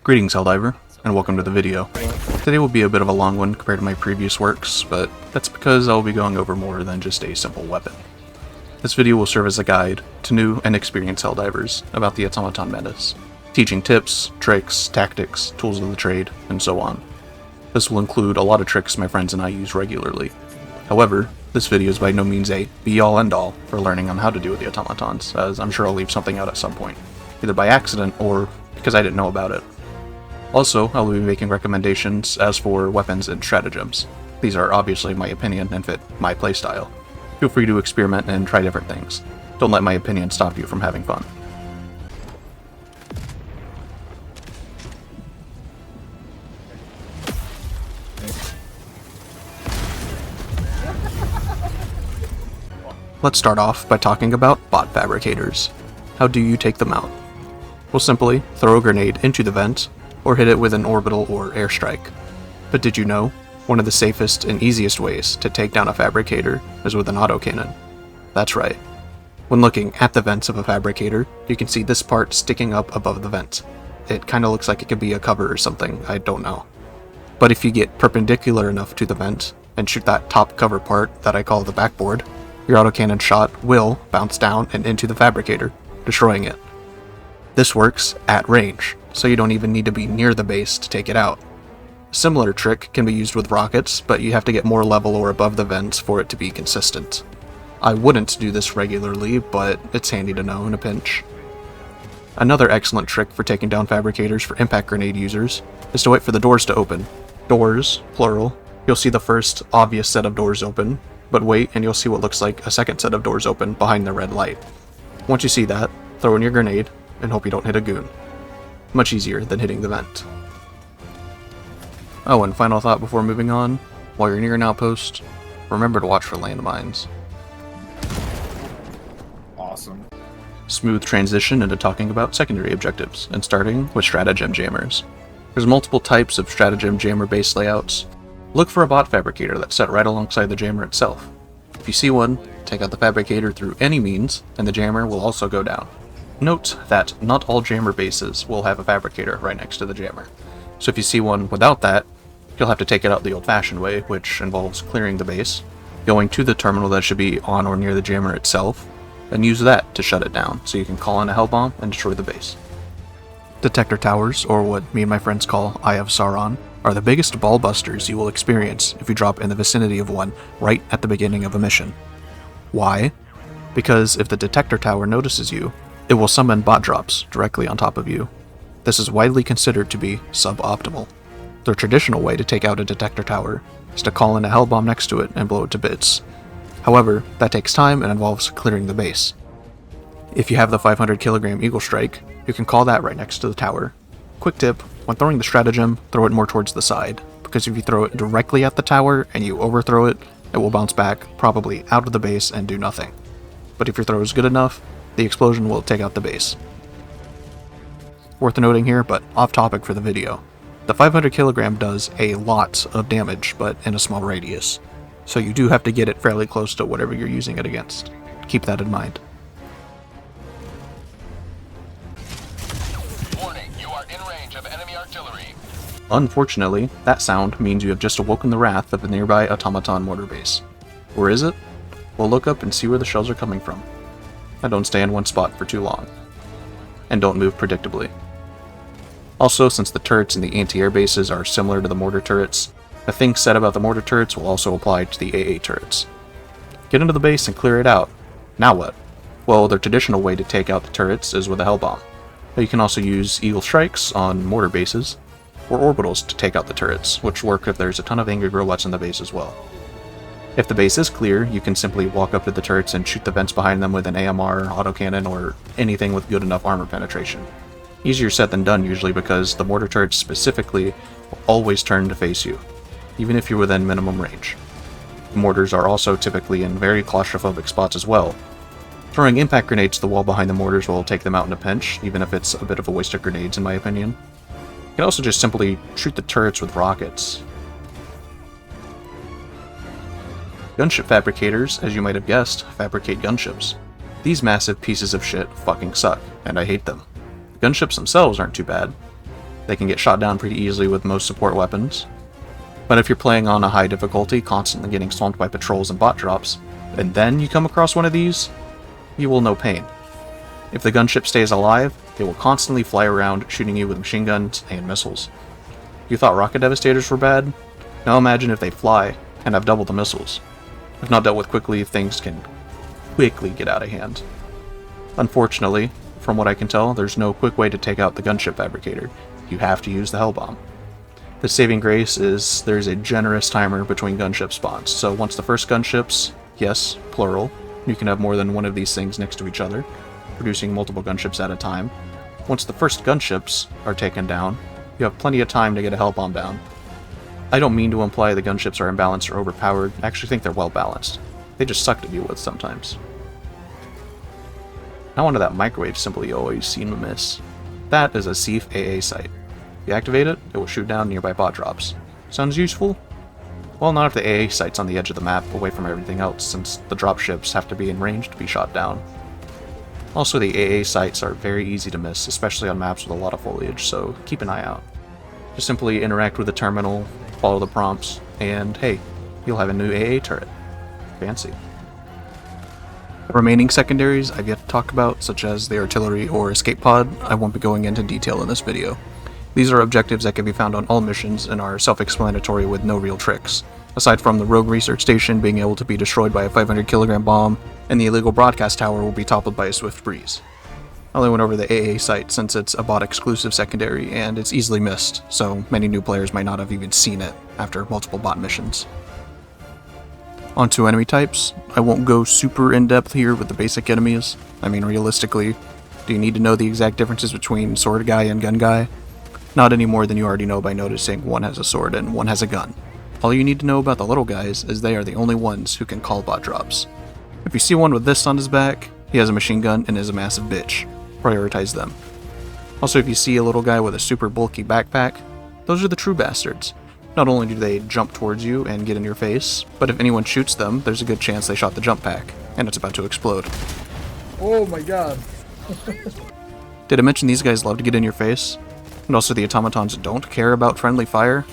Greetings, Helldiver, and welcome to the video. Today will be a bit of a long one compared to my previous works, but that's because I'll be going over more than just a simple weapon. This video will serve as a guide to new and experienced Helldivers about the Automaton menace, teaching tips, tricks, tactics, tools of the trade, and so on. This will include a lot of tricks my friends and I use regularly. However, this video is by no means a be-all end-all for learning on how to deal with the Automatons, as I'm sure I'll leave something out at some point, either by accident or because I didn't know about it. Also, I will be making recommendations as for weapons and stratagems. These are obviously my opinion and fit my playstyle. Feel free to experiment and try different things. Don't let my opinion stop you from having fun. Let's start off by talking about bot fabricators. How do you take them out? Well, simply throw a grenade into the vent, or hit it with an orbital or airstrike. But did you know, one of the safest and easiest ways to take down a fabricator is with an autocannon? That's right. When looking at the vents of a fabricator, you can see this part sticking up above the vent. It kinda looks like it could be a cover or something, I don't know. But if you get perpendicular enough to the vent, and shoot that top cover part that I call the backboard, your autocannon shot will bounce down and into the fabricator, destroying it. This works at range, so you don't even need to be near the base to take it out. A similar trick can be used with rockets, but you have to get more level or above the vents for it to be consistent. I wouldn't do this regularly, but it's handy to know in a pinch. Another excellent trick for taking down fabricators for impact grenade users is to wait for the doors to open. Doors, plural. You'll see the first obvious set of doors open, but wait and you'll see what looks like a second set of doors open behind the red light. Once you see that, throw in your grenade and hope you don't hit a goon. Much easier than hitting the vent. Oh, and final thought before moving on, while you're near an outpost, remember to watch for landmines. Awesome. Smooth transition into talking about secondary objectives, and starting with Stratagem Jammers. There's multiple types of Stratagem Jammer base layouts. Look for a bot fabricator that's set right alongside the jammer itself. If you see one, take out the fabricator through any means, and the jammer will also go down. Note that not all jammer bases will have a fabricator right next to the jammer, so if you see one without that, you'll have to take it out the old-fashioned way, which involves clearing the base, going to the terminal that should be on or near the jammer itself, and use that to shut it down, so you can call in a hell bomb and destroy the base. Detector Towers, or what me and my friends call Eye of Sauron, are the biggest ball busters you will experience if you drop in the vicinity of one right at the beginning of a mission. Why? Because if the detector tower notices you, it will summon bot drops directly on top of you. This is widely considered to be suboptimal. The traditional way to take out a detector tower is to call in a hell bomb next to it and blow it to bits. However, that takes time and involves clearing the base. If you have the 500 kilogram Eagle Strike, you can call that right next to the tower. Quick tip, when throwing the stratagem, throw it more towards the side, because if you throw it directly at the tower and you overthrow it, it will bounce back, probably out of the base and do nothing. But if your throw is good enough, the explosion will take out the base. Worth noting here, but off topic for the video, the 500 kilogram does a lot of damage, but in a small radius, so you do have to get it fairly close to whatever you're using it against. Keep that in mind. Warning, you are in range of enemy artillery. Unfortunately, that sound means you have just awoken the wrath of a nearby Automaton mortar base. Where is it? Well, look up and see where the shells are coming from. And don't stay in one spot for too long. And don't move predictably. Also, since the turrets in the anti-air bases are similar to the mortar turrets, the things said about the mortar turrets will also apply to the AA turrets. Get into the base and clear it out. Now what? Well, the traditional way to take out the turrets is with a hell bomb. But you can also use Eagle Strikes on mortar bases, or orbitals to take out the turrets, which work if there's a ton of angry robots in the base as well. If the base is clear, you can simply walk up to the turrets and shoot the vents behind them with an AMR, autocannon, or anything with good enough armor penetration. Easier said than done usually, because the mortar turrets specifically will always turn to face you, even if you're within minimum range. The mortars are also typically in very claustrophobic spots as well. Throwing impact grenades to the wall behind the mortars will take them out in a pinch, even if it's a bit of a waste of grenades in my opinion. You can also just simply shoot the turrets with rockets. Gunship Fabricators, as you might have guessed, fabricate gunships. These massive pieces of shit fucking suck, and I hate them. The gunships themselves aren't too bad. They can get shot down pretty easily with most support weapons. But if you're playing on a high difficulty, constantly getting swamped by patrols and bot drops, and then you come across one of these, you will know pain. If the gunship stays alive, it will constantly fly around, shooting you with machine guns and missiles. You thought rocket devastators were bad? Now imagine if they fly and have double the missiles. If not dealt with quickly, things can quickly get out of hand. Unfortunately, from what I can tell, there's no quick way to take out the Gunship Fabricator. You have to use the Hell Bomb. The saving grace is there's a generous timer between gunship spawns, so once the first gunships, yes, plural, you can have more than one of these things next to each other, producing multiple gunships at a time. Once the first gunships are taken down, you have plenty of time to get a Hell Bomb down. I don't mean to imply the gunships are imbalanced or overpowered, I actually think they're well balanced. They just suck to deal with sometimes. Now onto that microwave symbol you always seem to miss. That is a SEAF AA Site. If you activate it, it will shoot down nearby bot drops. Sounds useful? Well, not if the AA site's on the edge of the map, away from everything else, since the dropships have to be in range to be shot down. Also, the AA sites are very easy to miss, especially on maps with a lot of foliage, so keep an eye out. Just simply interact with the terminal, follow the prompts, and hey, you'll have a new AA turret. Fancy. The remaining secondaries I've yet to talk about, such as the artillery or escape pod, I won't be going into detail in this video. These are objectives that can be found on all missions and are self-explanatory with no real tricks, aside from the rogue research station being able to be destroyed by a 500 kilogram bomb, and the illegal broadcast tower will be toppled by a swift breeze. I only went over the AA site since it's a bot-exclusive secondary and it's easily missed, so many new players might not have even seen it after multiple bot missions. Onto enemy types. I won't go super in-depth here with the basic enemies. I mean, realistically, do you need to know the exact differences between sword guy and gun guy? Not any more than you already know by noticing one has a sword and one has a gun. All you need to know about the little guys is they are the only ones who can call bot drops. If you see one with this on his back, he has a machine gun and is a massive bitch. Prioritize them. Also, if you see a little guy with a super bulky backpack, those are the true bastards. Not only do they jump towards you and get in your face, but if anyone shoots them, there's a good chance they shot the jump pack, and it's about to explode. Oh my god. Did I mention these guys love to get in your face? And also the automatons don't care about friendly fire?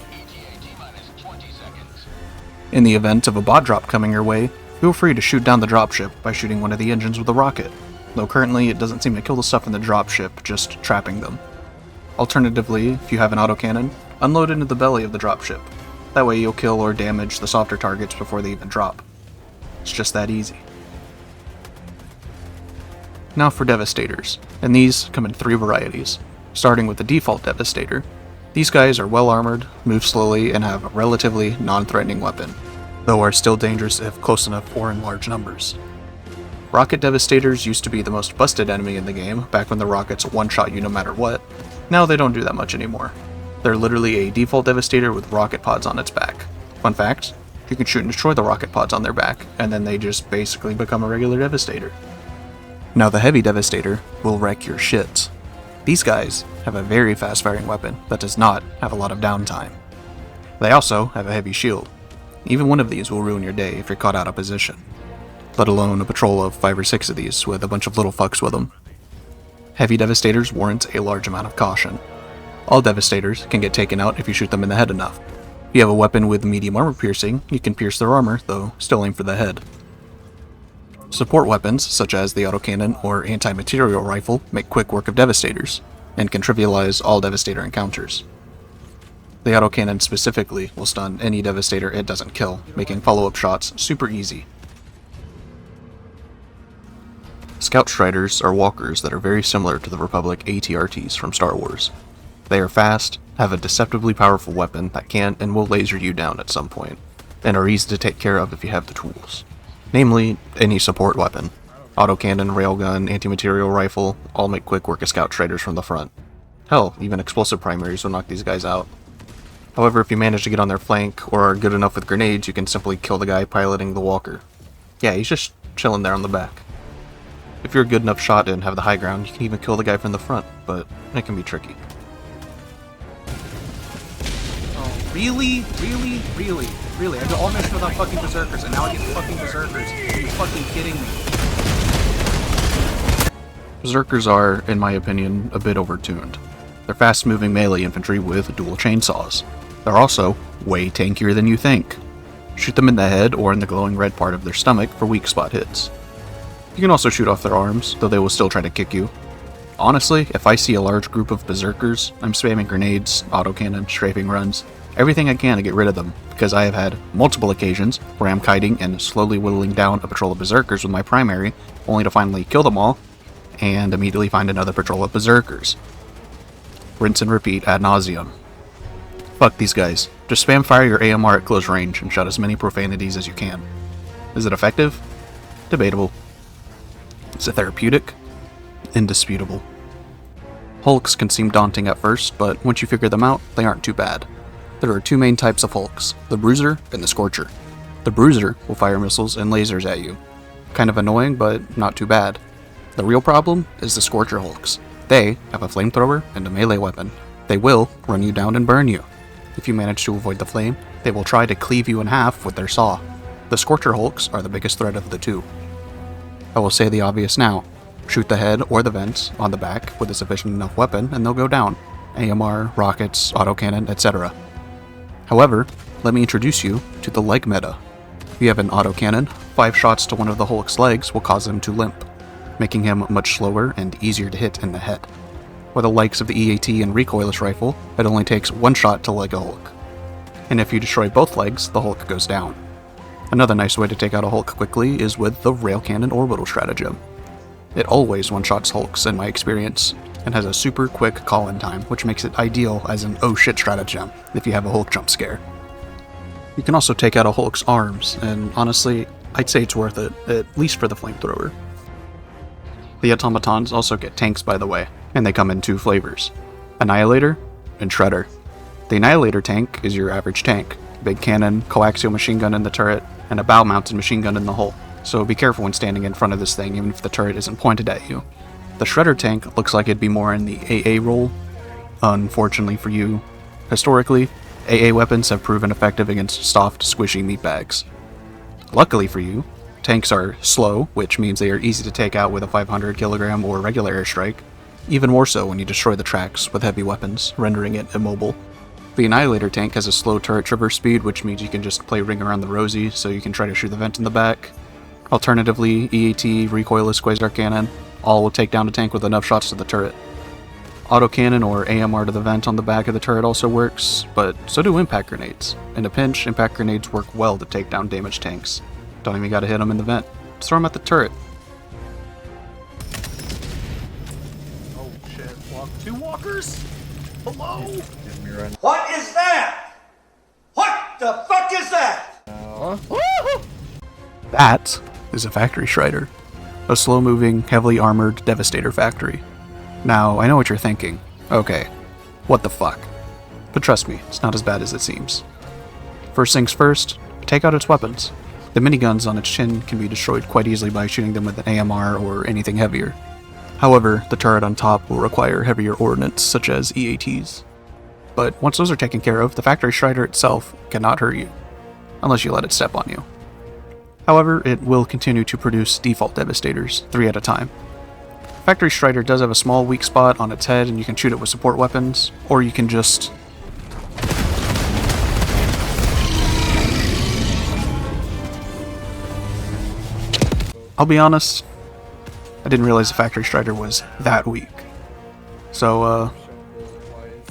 In the event of a bot drop coming your way, feel free to shoot down the dropship by shooting one of the engines with a rocket, though currently it doesn't seem to kill the stuff in the dropship, just trapping them. Alternatively, if you have an autocannon, unload into the belly of the dropship. That way you'll kill or damage the softer targets before they even drop. It's just that easy. Now for Devastators, and these come in 3 varieties. Starting with the default Devastator. These guys are well armored, move slowly, and have a relatively non-threatening weapon, though are still dangerous if close enough or in large numbers. Rocket Devastators used to be the most busted enemy in the game, back when the rockets one-shot you no matter what. Now they don't do that much anymore. They're literally a default Devastator with rocket pods on its back. Fun fact, you can shoot and destroy the rocket pods on their back, and then they just basically become a regular Devastator. Now the Heavy Devastator will wreck your shit. These guys have a very fast-firing weapon that does not have a lot of downtime. They also have a heavy shield. Even one of these will ruin your day if you're caught out of position, let alone a patrol of 5 or 6 of these with a bunch of little fucks with them. Heavy Devastators warrant a large amount of caution. All Devastators can get taken out if you shoot them in the head enough. If you have a weapon with medium armor piercing, you can pierce their armor, though still aim for the head. Support weapons, such as the autocannon or anti-material rifle, make quick work of Devastators, and can trivialize all Devastator encounters. The autocannon specifically will stun any Devastator it doesn't kill, making follow-up shots super easy. Scout Striders are walkers that are very similar to the Republic ATRTs from Star Wars. They are fast, have a deceptively powerful weapon that can and will laser you down at some point, and are easy to take care of if you have the tools. Namely, any support weapon. Autocannon, railgun, anti-material rifle, all make quick work of Scout Striders from the front. Hell, even explosive primaries will knock these guys out. However, if you manage to get on their flank, or are good enough with grenades, you can simply kill the guy piloting the walker. Yeah, he's just chilling there on the back. If you're a good enough shot and have the high ground, you can even kill the guy from the front, but it can be tricky. Oh, really? Really? Really? Really? I did all missions without fucking Berserkers, and now I get fucking Berserkers. Are you fucking kidding me? Berserkers are, in my opinion, a bit overtuned. They're fast-moving melee infantry with dual chainsaws. They're also way tankier than you think. Shoot them in the head or in the glowing red part of their stomach for weak spot hits. You can also shoot off their arms, though they will still try to kick you. Honestly, if I see a large group of Berserkers, I'm spamming grenades, autocannon, strafing runs, everything I can to get rid of them, because I have had multiple occasions where I'm kiting and slowly whittling down a patrol of Berserkers with my primary, only to finally kill them all, and immediately find another patrol of Berserkers. Rinse and repeat ad nauseum. Fuck these guys. Just spam fire your AMR at close range and shout as many profanities as you can. Is it effective? Debatable. Is it therapeutic? Indisputable. Hulks can seem daunting at first, but once you figure them out, they aren't too bad. There are two main types of Hulks, the Bruiser and the Scorcher. The Bruiser will fire missiles and lasers at you. Kind of annoying, but not too bad. The real problem is the Scorcher Hulks. They have a flamethrower and a melee weapon. They will run you down and burn you. If you manage to avoid the flame, they will try to cleave you in half with their saw. The Scorcher Hulks are the biggest threat of the two. I will say the obvious now. Shoot the head or the vents on the back with a sufficient enough weapon and they'll go down. AMR, rockets, autocannon, etc. However, let me introduce you to the leg meta. If you have an autocannon, 5 shots to one of the Hulk's legs will cause him to limp, making him much slower and easier to hit in the head. With the likes of the EAT and recoilless rifle, it only takes 1 shot to leg a Hulk. And if you destroy both legs, the Hulk goes down. Another nice way to take out a Hulk quickly is with the Rail Cannon Orbital Stratagem. It always one-shots Hulks in my experience, and has a super quick call-in time, which makes it ideal as an oh shit stratagem if you have a Hulk jump scare. You can also take out a Hulk's arms, and honestly, I'd say it's worth it, at least for the flamethrower. The Automatons also get tanks, by the way, and they come in 2 flavors: Annihilator and Shredder. The Annihilator tank is your average tank, big cannon, coaxial machine gun in the turret, and a bow-mounted machine gun in the hull, so be careful when standing in front of this thing even if the turret isn't pointed at you. The Shredder tank looks like it'd be more in the AA role. Unfortunately for you, historically, AA weapons have proven effective against soft, squishy meatbags. Luckily for you, tanks are slow, which means they are easy to take out with a 500 kilogram or regular airstrike, even more so when you destroy the tracks with heavy weapons, rendering it immobile. The Annihilator tank has a slow turret traverse speed, which means you can just play Ring Around the Rosie, so you can try to shoot the vent in the back. Alternatively, EAT, recoilless quasar cannon, all will take down a tank with enough shots to the turret. Autocannon or AMR to the vent on the back of the turret also works, but so do impact grenades. In a pinch, impact grenades work well to take down damaged tanks. Don't even gotta hit them in the vent. Just throw them at the turret. Oh shit, 2 walkers? Hello? What is that? What the fuck is that? That is a factory Strider. A slow-moving, heavily armored Devastator factory. Now, I know what you're thinking. Okay, what the fuck? But trust me, it's not as bad as it seems. First things first, take out its weapons. The miniguns on its chin can be destroyed quite easily by shooting them with an AMR or anything heavier. However, the turret on top will require heavier ordnance, such as EATs. But once those are taken care of, the factory Strider itself cannot hurt you, unless you let it step on you. However, it will continue to produce default Devastators, 3 at a time. Factory Strider does have a small weak spot on its head and you can shoot it with support weapons, or you can just... I'll be honest, I didn't realize the Factory Strider was that weak. So,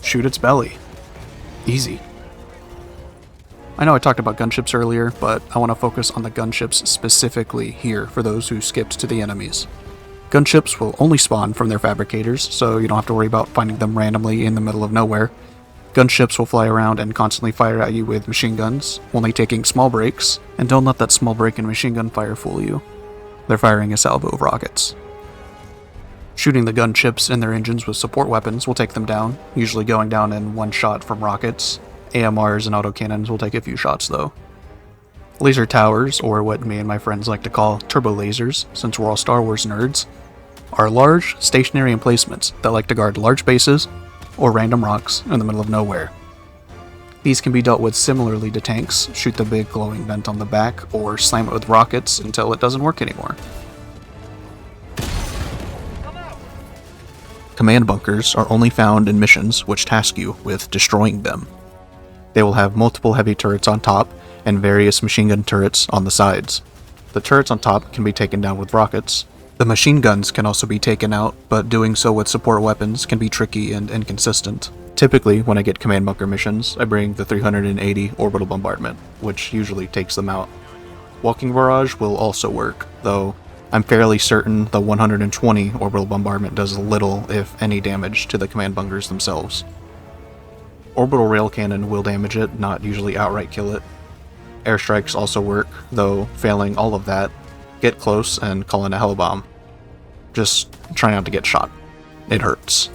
shoot its belly. Easy. I know I talked about gunships earlier, but I want to focus on the gunships specifically here for those who skipped to the enemies. Gunships will only spawn from their fabricators, so you don't have to worry about finding them randomly in the middle of nowhere. Gunships will fly around and constantly fire at you with machine guns, only taking small breaks, and don't let that small break in machine gun fire fool you. They're firing a salvo of rockets. Shooting the gunships and their engines with support weapons will take them down, usually going down in 1 shot from rockets. AMRs and autocannons will take a few shots though. Laser towers, or what me and my friends like to call turbo lasers, since we're all Star Wars nerds, are large, stationary emplacements that like to guard large bases or random rocks in the middle of nowhere. These can be dealt with similarly to tanks: shoot the big glowing vent on the back, or slam it with rockets until it doesn't work anymore. Command bunkers are only found in missions which task you with destroying them. They will have multiple heavy turrets on top and various machine gun turrets on the sides. The turrets on top can be taken down with rockets. The machine guns can also be taken out, but doing so with support weapons can be tricky and inconsistent. Typically, when I get command bunker missions, I bring the 380 orbital bombardment, which usually takes them out. Walking barrage will also work, though I'm fairly certain the 120 orbital bombardment does little, if any, damage to the command bunkers themselves. Orbital rail cannon will damage it, not usually outright kill it. Airstrikes also work, though failing all of that, get close and call in a hell bomb. Just try not to get shot. It hurts.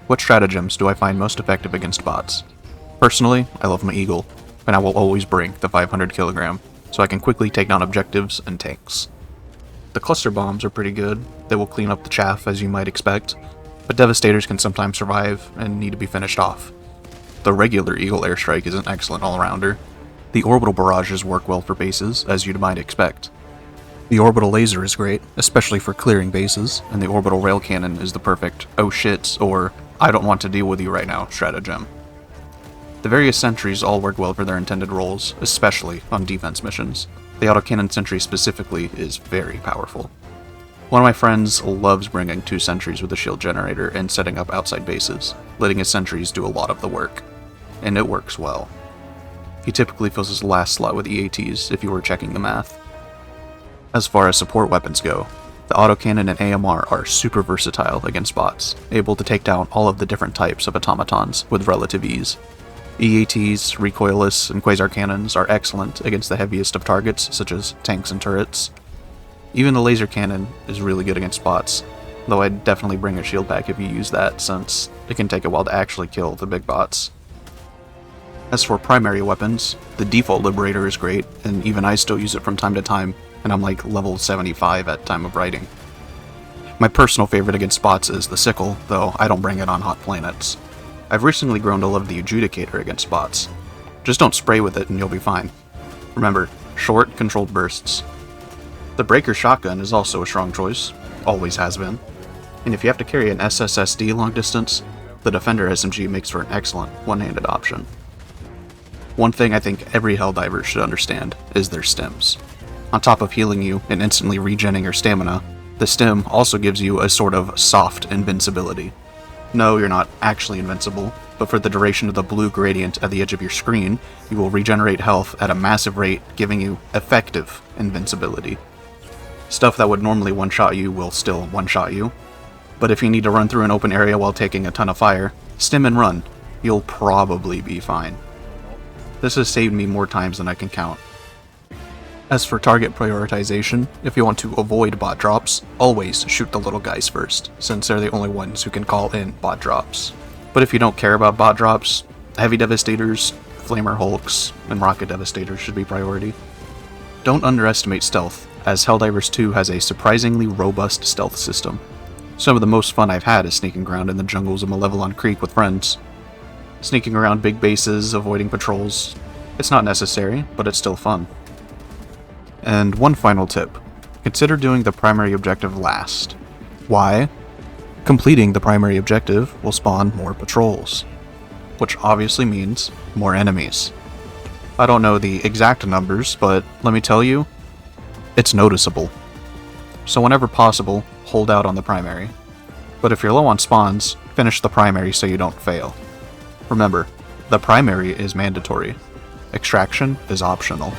What stratagems do I find most effective against bots? Personally, I love my Eagle, and I will always bring the 500 kilogram, so I can quickly take down objectives and tanks. The cluster bombs are pretty good. They will clean up the chaff as you might expect, but Devastators can sometimes survive and need to be finished off. The regular Eagle airstrike is an excellent all-rounder. The orbital barrages work well for bases, as you'd might expect. The orbital laser is great, especially for clearing bases, and the orbital rail cannon is the perfect oh shit or I don't want to deal with you right now stratagem. The various sentries all work well for their intended roles, especially on defense missions. The autocannon sentry specifically is very powerful. One of my friends loves bringing 2 sentries with a shield generator and setting up outside bases, letting his sentries do a lot of the work. And it works well. He typically fills his last slot with EATs if you were checking the math. As far as support weapons go, the autocannon and AMR are super versatile against bots, able to take down all of the different types of automatons with relative ease. EATs, recoilless, and quasar cannons are excellent against the heaviest of targets, such as tanks and turrets. Even the laser cannon is really good against bots, though I'd definitely bring a shield pack if you use that, since it can take a while to actually kill the big bots. As for primary weapons, the default Liberator is great, and even I still use it from time to time, and I'm like level 75 at time of writing. My personal favorite against bots is the Sickle, though I don't bring it on hot planets. I've recently grown to love the Adjudicator against bots. Just don't spray with it and you'll be fine. Remember, short, controlled bursts. The Breaker Shotgun is also a strong choice, always has been, and if you have to carry an SSSD long distance, the Defender SMG makes for an excellent one-handed option. One thing I think every Helldiver should understand is their stims. On top of healing you and instantly regenning your stamina, the stim also gives you a sort of soft invincibility. No, you're not actually invincible, but for the duration of the blue gradient at the edge of your screen, you will regenerate health at a massive rate, giving you effective invincibility. Stuff that would normally one-shot you will still one-shot you, but if you need to run through an open area while taking a ton of fire, stim and run. You'll probably be fine. This has saved me more times than I can count. As for target prioritization, if you want to avoid bot drops, always shoot the little guys first, since they're the only ones who can call in bot drops. But if you don't care about bot drops, heavy Devastators, Flamer Hulks, and Rocket Devastators should be priority. Don't underestimate stealth, as Helldivers 2 has a surprisingly robust stealth system. Some of the most fun I've had is sneaking around in the jungles of Malevelon Creek with friends. Sneaking around big bases, avoiding patrols. It's not necessary, but it's still fun. And one final tip. Consider doing the primary objective last. Why? Completing the primary objective will spawn more patrols, which obviously means more enemies. I don't know the exact numbers, but let me tell you, it's noticeable. So whenever possible, hold out on the primary. But if you're low on spawns, finish the primary so you don't fail. Remember, the primary is mandatory. Extraction is optional.